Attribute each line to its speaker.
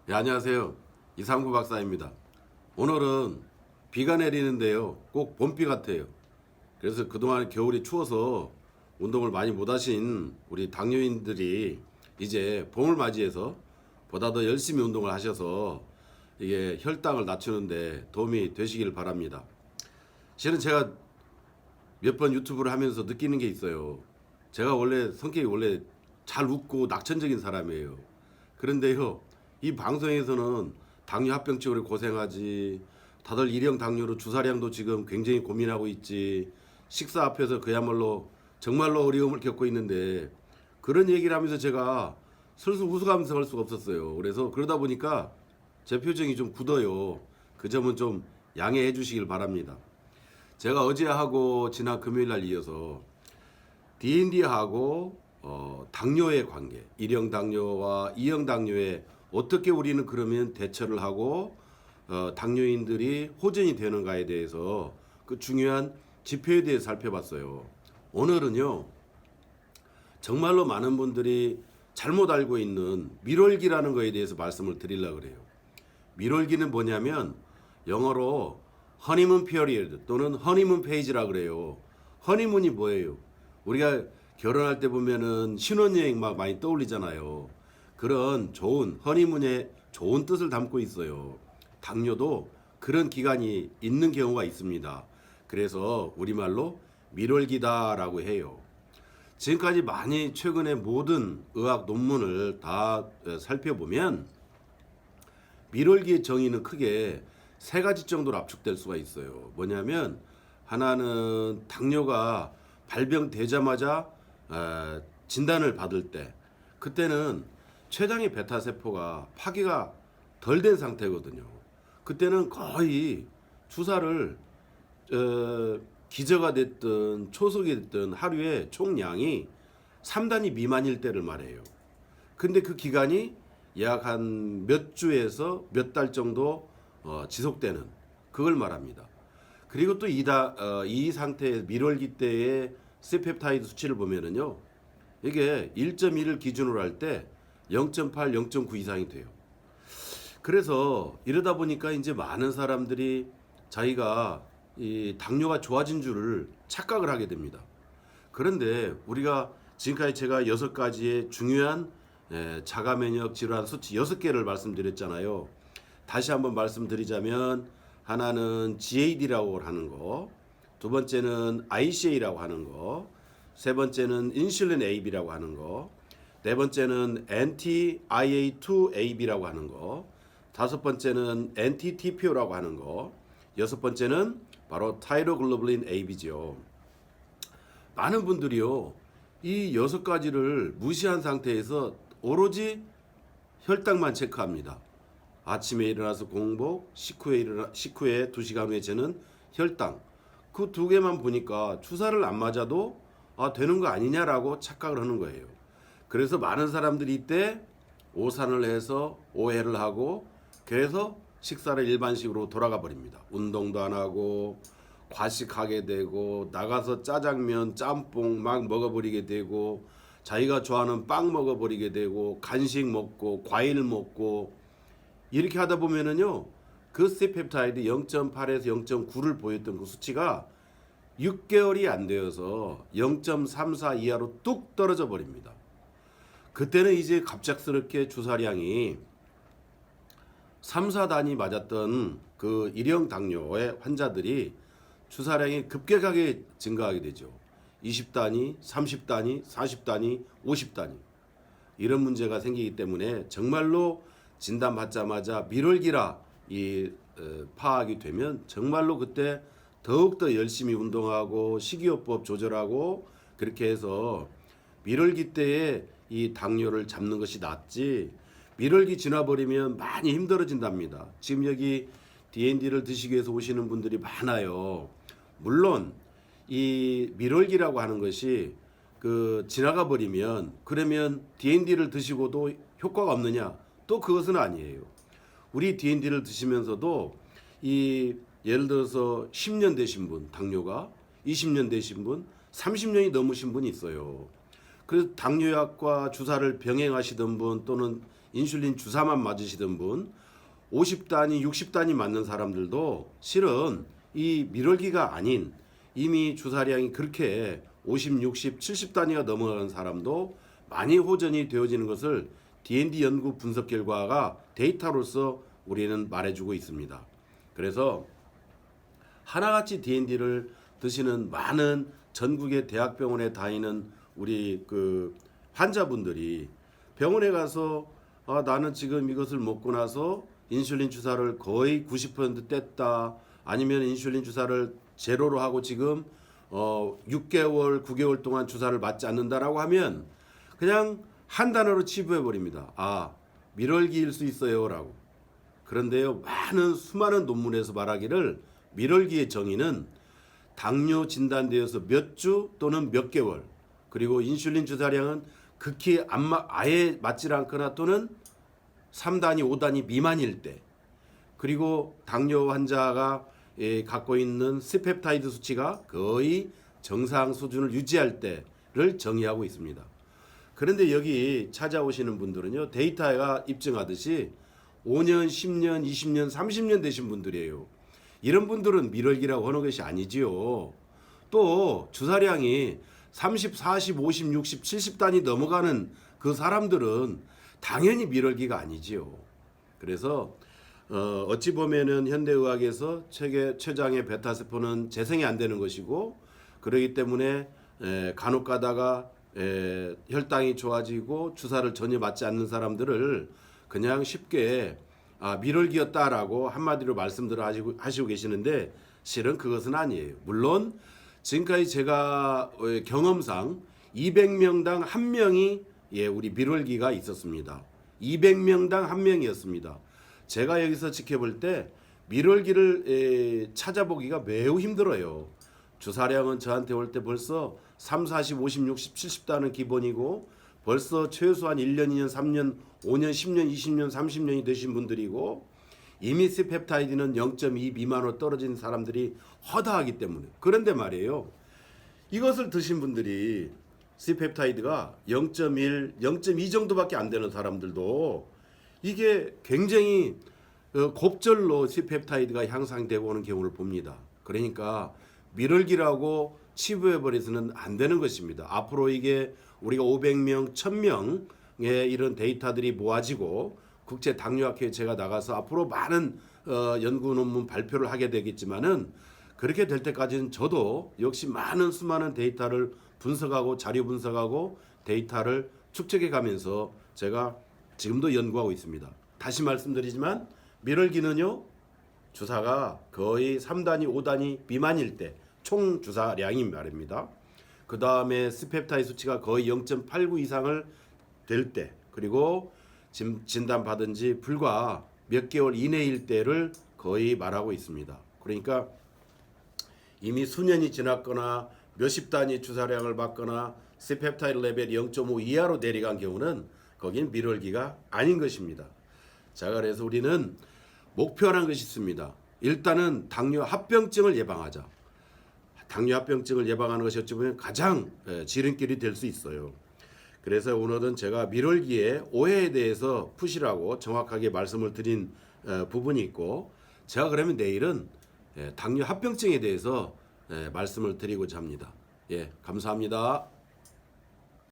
Speaker 1: 예, 안녕하세요. 이상구 박사입니다. 오늘은 비가 내리는데요. 꼭 봄비 같아요. 그래서 그동안 겨울이 추워서 운동을 많이 못 하신 우리 당뇨인들이 이제 봄을 맞이해서 보다 더 열심히 운동을 하셔서 이게 혈당을 낮추는데 도움이 되시길 바랍니다. 실은 제가 몇 번 유튜브를 하면서 느끼는 게 있어요. 제가 원래 성격이 원래 잘 웃고 낙천적인 사람이에요. 그런데요, 이 방송에서는 당뇨 합병증으로 고생하지, 다들 일형 당뇨로 주사량도 지금 굉장히 고민하고 있지, 식사 앞에서 그야말로 정말로 어려움을 겪고 있는데 그런 얘기를 하면서 제가 슬슬 웃어가면서 할 수가 없었어요. 그래서 그러다 보니까 제 표정이 좀 굳어요. 그 점은 좀 양해해 주시길 바랍니다. 제가 어제하고 지난 금요일 날 이어서 D&D하고 당뇨의 관계, 1형 당뇨와 2형 당뇨에 어떻게 우리는 그러면 대처를 하고 당뇨인들이 호전이 되는가에 대해서 그 중요한 지표에 대해 살펴봤어요. 오늘은요, 정말로 많은 분들이 잘못 알고 있는 밀월기라는 거에 대해서 말씀을 드리려고 그래요. 밀월기는 뭐냐면 영어로 허니문 피어리어드 또는 허니문 페이지라 그래요. 허니문이 뭐예요? 우리가 결혼할 때 보면은 신혼여행 막 많이 떠올리잖아요. 그런 좋은 허니문의 좋은 뜻을 담고 있어요. 당뇨도 그런 기간이 있는 경우가 있습니다. 그래서 우리말로 밀월기다라고 해요. 지금까지 많이 최근에 모든 의학 논문을 다 살펴보면 밀월기의 정의는 크게 세 가지 정도로 압축될 수가 있어요. 뭐냐면 하나는 당뇨가 발병되자마자 진단을 받을 때, 그때는 췌장의 베타 세포가 파괴가 덜 된 상태거든요. 그때는 거의 주사를 기저가 됐든 초석이 됐든 하루에 총량이 3단위 미만일 때를 말해요. 근데 그 기간이 약 한 몇 주에서 몇 달 정도 지속되는 그걸 말합니다. 그리고 또 이 상태의 밀월기 때의 C펩타이드 수치를 보면은요, 이게 1.1을 기준으로 할 때 0.8, 0.9 이상이 돼요. 그래서 이러다 보니까 이제 많은 사람들이 자기가 이 당뇨가 좋아진 줄을 착각을 하게 됩니다. 그런데 우리가 지금까지 제가 6가지의 중요한 자가 면역 질환 수치 6개를 말씀드렸잖아요. 다시 한번 말씀드리자면 하나는 GAD라고 하는 거, 두 번째는 ICA라고 하는 거, 세 번째는 인슐린 AB라고 하는 거, 네 번째는 anti-IA2AB라고 하는 거, 다섯 번째는 anti-TPO라고 하는 거, 여섯 번째는 바로 타이로글로불린 AB죠. 많은 분들이요, 이 6가지를 무시한 상태에서 오로지 혈당만 체크합니다. 아침에 일어나서 공복, 식후에 2시간 후에 재는 혈당. 그 두 개만 보니까 주사를 안 맞아도 되는 거 아니냐라고 착각을 하는 거예요. 그래서 많은 사람들이 이때 오산을 해서 오해를 하고 그래서 식사를 일반식으로 돌아가 버립니다. 운동도 안 하고 과식하게 되고 나가서 짜장면, 짬뽕 막 먹어버리게 되고 자기가 좋아하는 빵 먹어버리게 되고 간식 먹고 과일 먹고 이렇게 하다 보면은요, 그 C펩타이드 0.8에서 0.9를 보였던 그 수치가 6개월이 안 되어서 0.34 이하로 뚝 떨어져 버립니다. 그때는 이제 갑작스럽게 주사량이 3, 4단이 맞았던 그 1형 당뇨의 환자들이 주사량이 급격하게 증가하게 되죠. 20단위, 30단위, 40단위, 50단위. 이런 문제가 생기기 때문에 정말로 진단받자마자 밀월기라 파악이 되면 정말로 그때 더욱더 열심히 운동하고 식이요법 조절하고 그렇게 해서 밀월기 때에 이 당뇨를 잡는 것이 낫지, 밀월기 지나버리면 많이 힘들어진답니다. 지금 여기 D&D를 드시기 위해서 오시는 분들이 많아요. 물론 이 밀월기라고 하는 것이 그 지나가 버리면 그러면 D&D를 드시고도 효과가 없느냐? 또 그것은 아니에요. 우리 D&D를 드시면서도 이 예를 들어서 10년 되신 분 당뇨가 20년 되신 분 30년이 넘으신 분이 있어요. 그래서 당뇨약과 주사를 병행하시던 분 또는 인슐린 주사만 맞으시던 분 50단위, 60단위 맞는 사람들도 실은 이 밀월기가 아닌 이미 주사량이 그렇게 50, 60, 70단위가 넘어가는 사람도 많이 호전이 되어지는 것을 D&D 연구 분석 결과가 데이터로서 우리는 말해주고 있습니다. 그래서 하나같이 D&D를 드시는 많은 전국의 대학병원에 다니는 우리 그 환자분들이 병원에 가서 나는 지금 이것을 먹고 나서 인슐린 주사를 거의 90% 뗐다. 아니면 인슐린 주사를 제로로 하고 지금 6개월, 9개월 동안 주사를 맞지 않는다라고 하면 그냥 한 단어로 치부해 버립니다. 밀월기일 수 있어요라고. 그런데요, 수많은 논문에서 말하기를 밀월기의 정의는 당뇨 진단되어서 몇 주 또는 몇 개월, 그리고 인슐린 주사량은 극히 아예 맞지 않거나 또는 3단위, 5단위 미만일 때, 그리고 당뇨 환자가 갖고 있는 스펩타이드 수치가 거의 정상 수준을 유지할 때를 정의하고 있습니다. 그런데 여기 찾아오시는 분들은요, 데이터가 입증하듯이 5년, 10년, 20년, 30년 되신 분들이에요. 이런 분들은 밀월기라고 하는 것이 아니지요. 또 주사량이 30, 40, 50, 60, 70단위 넘어가는 그 사람들은 당연히 밀월기가 아니지요. 그래서 어찌 보면은 현대의학에서 췌장의 베타세포는 재생이 안 되는 것이고, 그러기 때문에 간혹 가다가 혈당이 좋아지고 주사를 전혀 맞지 않는 사람들을 그냥 쉽게 밀월기였다라고 한마디로 말씀들을 하시고 계시는데 실은 그것은 아니에요. 물론 지금까지 제가 경험상 200명당 1명이 우리 밀월기가 있었습니다. 200명당 1명이었습니다. 제가 여기서 지켜볼 때 밀월기를 찾아보기가 매우 힘들어요. 주사량은 저한테 올 때 벌써 3, 40, 50, 60, 70단은 기본이고 벌써 최소한 1년, 2년, 3년, 5년, 10년, 20년, 30년이 되신 분들이고 이미 스펩타이드는 0.2 미만으로 떨어진 사람들이 허다하기 때문에. 그런데 말이에요, 이것을 드신 분들이 스펩타이드가 0.1, 0.2 정도밖에 안 되는 사람들도 이게 굉장히 곱절로 스펩타이드가 향상되고 오는 경우를 봅니다. 그러니까 밀월기라고 치부해버려서는 안 되는 것입니다. 앞으로 이게 우리가 500명, 1000명의 이런 데이터들이 모아지고 국제 당뇨학회에 제가 나가서 앞으로 많은 연구 논문 발표를 하게 되겠지만은 그렇게 될 때까지는 저도 역시 수많은 데이터를 분석하고 자료 분석하고 데이터를 축적해 가면서 제가 지금도 연구하고 있습니다. 다시 말씀드리지만 밀월기는요, 주사가 거의 3단위, 5단위 미만일 때 총 주사량이 말입니다. 그 다음에 스펩타이드 수치가 거의 0.89 이상을 될 때, 그리고 지금 진단받은 지 불과 몇 개월 이내일 때를 거의 말하고 있습니다. 그러니까 이미 수년이 지났거나 몇십 단위 주사량을 받거나 스펩타이드 레벨이 0.5 이하로 내려간 경우는 거긴 밀월기가 아닌 것입니다. 자, 그래서 우리는 목표라는 것이 있습니다. 일단은 당뇨 합병증을 예방하자. 당뇨 합병증을 예방하는 것이 어찌 보면 가장 지름길이 될 수 있어요. 그래서 오늘은 제가 밀월기의 오해에 대해서 푸시라고 정확하게 말씀을 드린 부분이 있고, 제가 그러면 내일은 당뇨 합병증에 대해서 말씀을 드리고자 합니다. 감사합니다.